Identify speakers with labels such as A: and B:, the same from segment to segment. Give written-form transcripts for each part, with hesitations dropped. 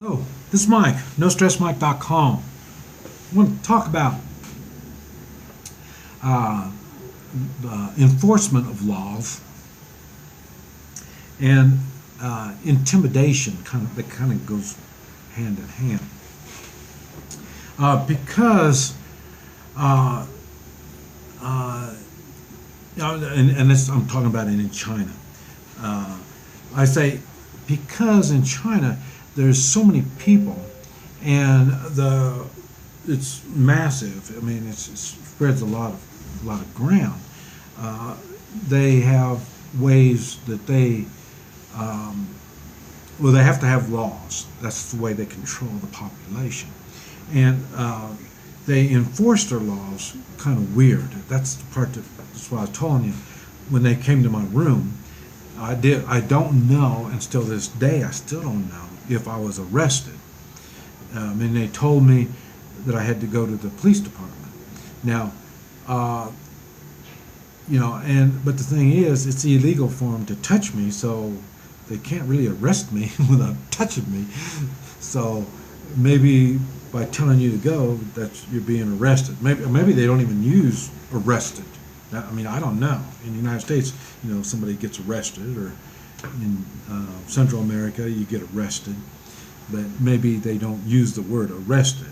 A: Oh, this is Mike, NoStressMike.com. I want to talk about uh, enforcement of laws and intimidation. That kind of goes hand in hand because uh, and this I'm talking about it in China. Uh, I say because in China there's so many people and it's massive. I mean, it spreads a lot of ground. Uh, they have ways that um, they have to have laws. That's the way they control the population, and they enforce their laws kind of weird. That's the part that's what I was telling you when they came to my room. I don't know, and still this day I still don't know if I was arrested. And they told me that I had to go to the police department. Now, but the thing is, it's illegal for them to touch me, so they can't really arrest me without touching me. So maybe by telling you to go, that you're being arrested. Maybe they don't even use arrested. I mean, I don't know. In the United States, somebody gets arrested, or in Central America, you get arrested, but maybe they don't use the word arrested.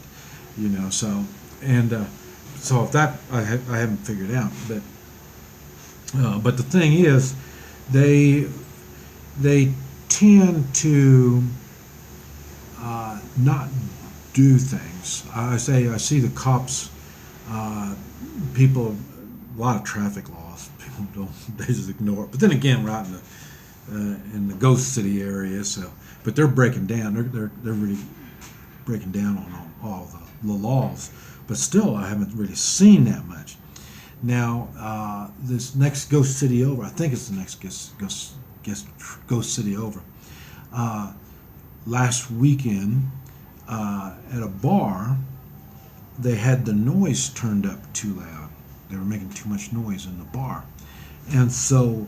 A: So if that I haven't figured out, but the thing is, they tend to not do things. I see the cops, people, a lot of traffic laws. People don't, they just ignore it. But then again, right in the Ghost City area, but they're breaking down. They're really breaking down on all the laws. But still, I haven't really seen that much. Now, this next Ghost City over, I think it's the next Ghost City over. Last weekend, at a bar, they had the noise turned up too loud. They were making too much noise in the bar, and so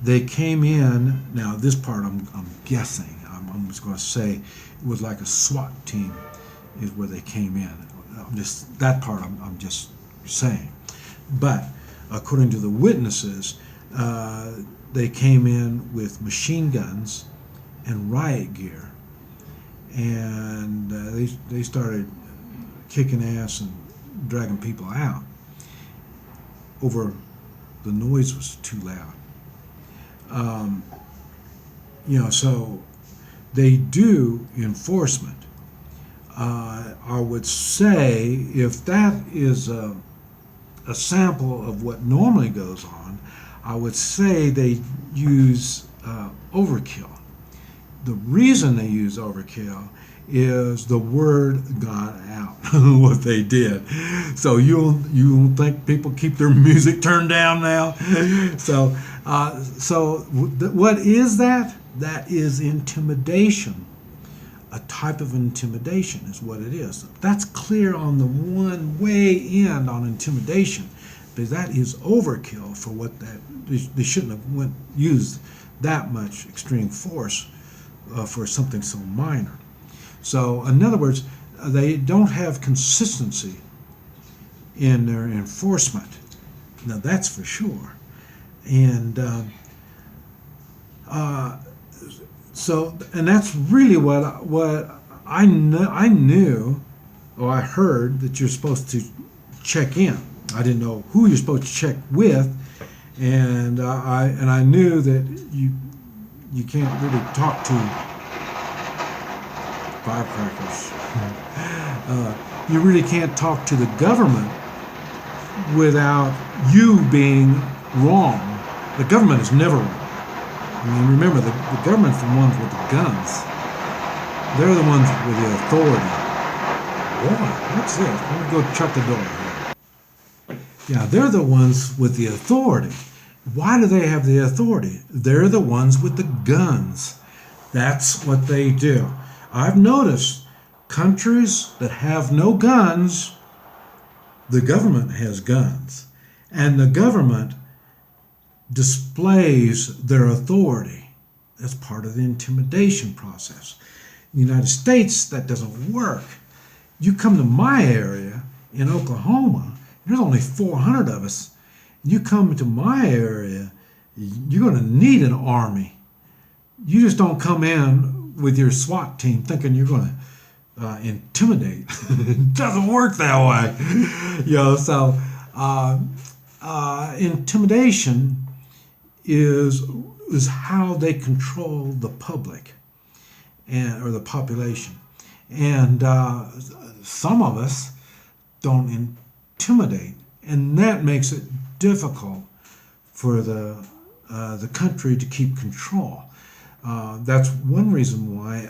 A: they came in. Now, this part I'm guessing. I'm just going to say it was like a SWAT team is where they came in. That part I'm just saying. But according to the witnesses, they came in with machine guns and riot gear, and they started kicking ass and dragging people out over the noise was too loud. So they do enforcement. I would say if that is a sample of what normally goes on, I would say they use overkill. The reason they use overkill is the word got out what they did. So you think people keep their music turned down now? So what is that? That is intimidation. A type of intimidation is what it is. That's clear on the one way end on intimidation, because that is overkill for what that they shouldn't have used that much extreme force for something so minor. So in other words, they don't have consistency in their enforcement. Now that's for sure. And and that's really what I knew, or I heard that you're supposed to check in. I didn't know who you're supposed to check with, and I knew that you can't really talk to firecrackers. You really can't talk to the government without you being wrong. The government is never wrong. I mean, remember, the government's the ones with the guns. They're the ones with the authority. Boy, what's this? Let me go shut the door here. Yeah, they're the ones with the authority. Why do they have the authority? They're the ones with the guns. That's what they do. I've noticed countries that have no guns, the government has guns. And the government displays their authority. That's part of the intimidation process. United States, that doesn't work. You come to my area in Oklahoma, there's only 400 of us. You come to my area, you're going to need an army. You just don't come in with your SWAT team thinking you're going to intimidate. It doesn't work that way. So intimidation is how they control the public or the population. And some of us don't intimidate, and that makes it difficult for the country to keep control. That's one reason why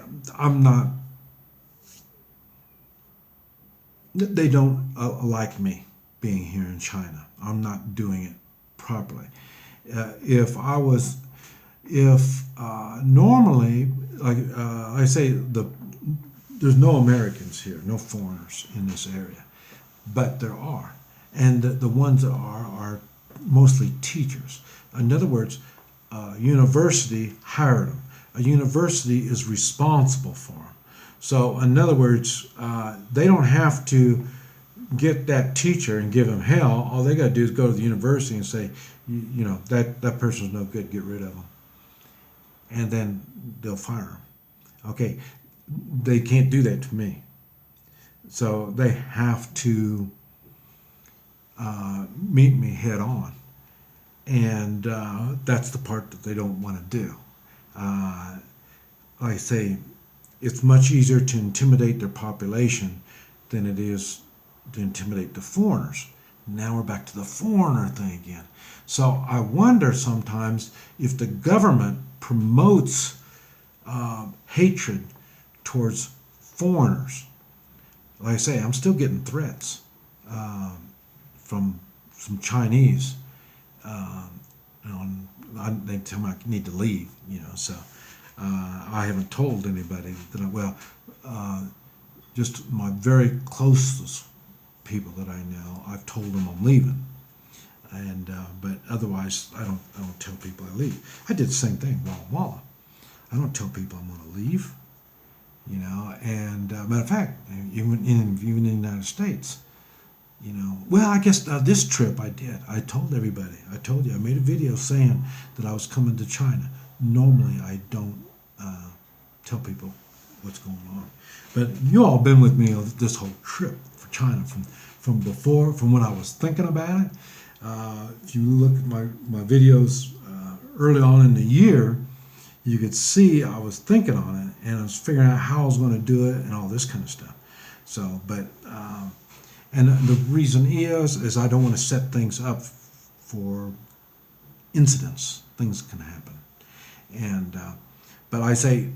A: they don't like me being here in China. I'm not doing it properly. Normally, like I say, there's no Americans here, no foreigners in this area, but there are, and the ones that are mostly teachers. In other words, a university hired them. A university is responsible for them. So, in other words, they don't have to get that teacher and give him hell. All they got to do is go to the university and say, that person's no good, get rid of them. And then they'll fire him. Okay, they can't do that to me. So they have to meet me head on. And that's the part that they don't want to do. Like I say, it's much easier to intimidate their population than it is to intimidate the foreigners. Now we're back to the foreigner thing again. So I wonder sometimes if the government promotes hatred towards foreigners. Like I say, I'm still getting threats from some Chinese. They tell me I need to leave, so I haven't told anybody that just my very closest people that I know, I've told them I'm leaving. And but otherwise, I don't tell people I leave. I did the same thing, Walla. I don't tell people I'm going to leave, And matter of fact, even in the United States, Well, I guess this trip I did. I told everybody. I told you. I made a video saying that I was coming to China. Normally, I don't tell people what's going on. But you all been with me on this whole trip for China from before, from when I was thinking about it. If you look at my videos early on in the year, you could see I was thinking on it, and I was figuring out how I was going to do it and all this kind of stuff. So, but and the reason is I don't want to set things up for incidents. Things can happen, and but I say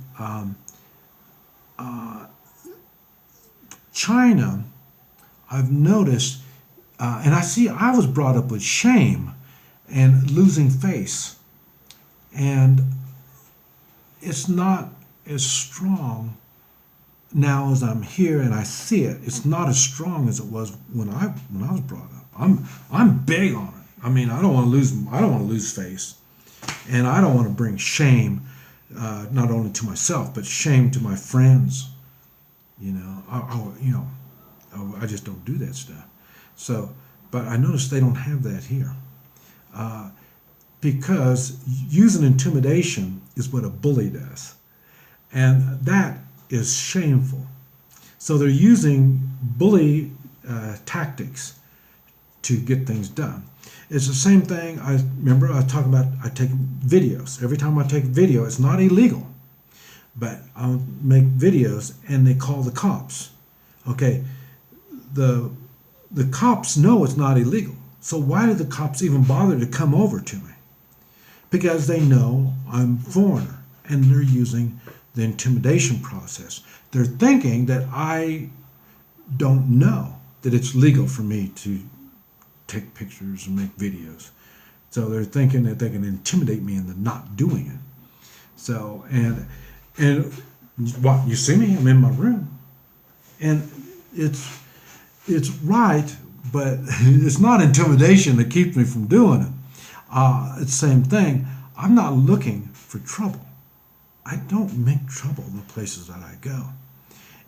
A: China. I've noticed, and I was brought up with shame and losing face, and it's not as strong now as I'm here and I see it. It's not as strong as it was when I was brought up. I'm big on it. I mean, I don't want to lose face, and I don't want to bring shame not only to myself but shame to my friends. I just don't do that stuff. So, but I noticed they don't have that here. Because using intimidation is what a bully does. And that is shameful. So they're using bully tactics to get things done. It's the same thing. I talking about I take videos. Every time I take a video, it's not illegal. But I'll make videos and they call the cops. Okay, the cops know it's not illegal. So why do the cops even bother to come over to me? Because they know I'm a foreigner, and they're using the intimidation process. They're thinking that I don't know that it's legal for me to take pictures and make videos. So they're thinking that they can intimidate me into not doing it. So, and what, you see me, I'm in my room. And it's right, but it's not intimidation that keeps me from doing it. It's the same thing. I'm not looking for trouble. I don't make trouble in the places that I go.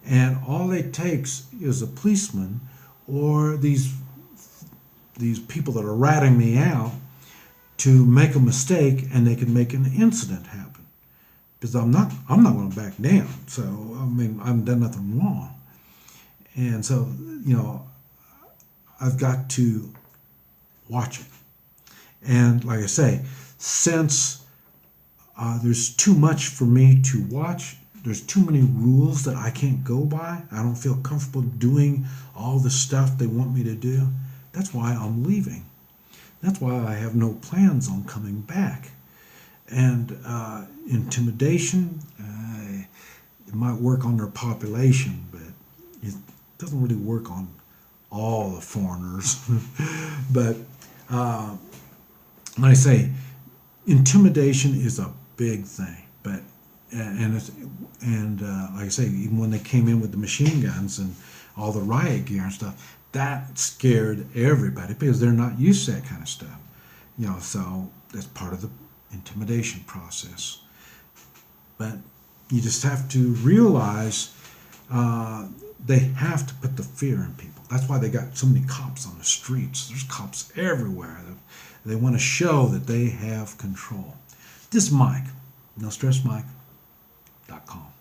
A: And all it takes is a policeman or these people that are ratting me out to make a mistake, and they can make an incident happen. Because I'm not going to back down. So I mean, I haven't done nothing wrong. And so, I've got to watch it. And like I say, since there's too much for me to watch, there's too many rules that I can't go by. I don't feel comfortable doing all the stuff they want me to do. That's why I'm leaving. That's why I have no plans on coming back. And intimidation, it might work on their population, but it doesn't really work on all the foreigners. But when I say intimidation is a big thing, but like I say, even when they came in with the machine guns and all the riot gear and stuff, that scared everybody because they're not used to that kind of stuff. So that's part of the intimidation process. But you just have to realize they have to put the fear in people. That's why they got so many cops on the streets. There's cops everywhere. They want to show that they have control. This is Mike, NoStressMike.com.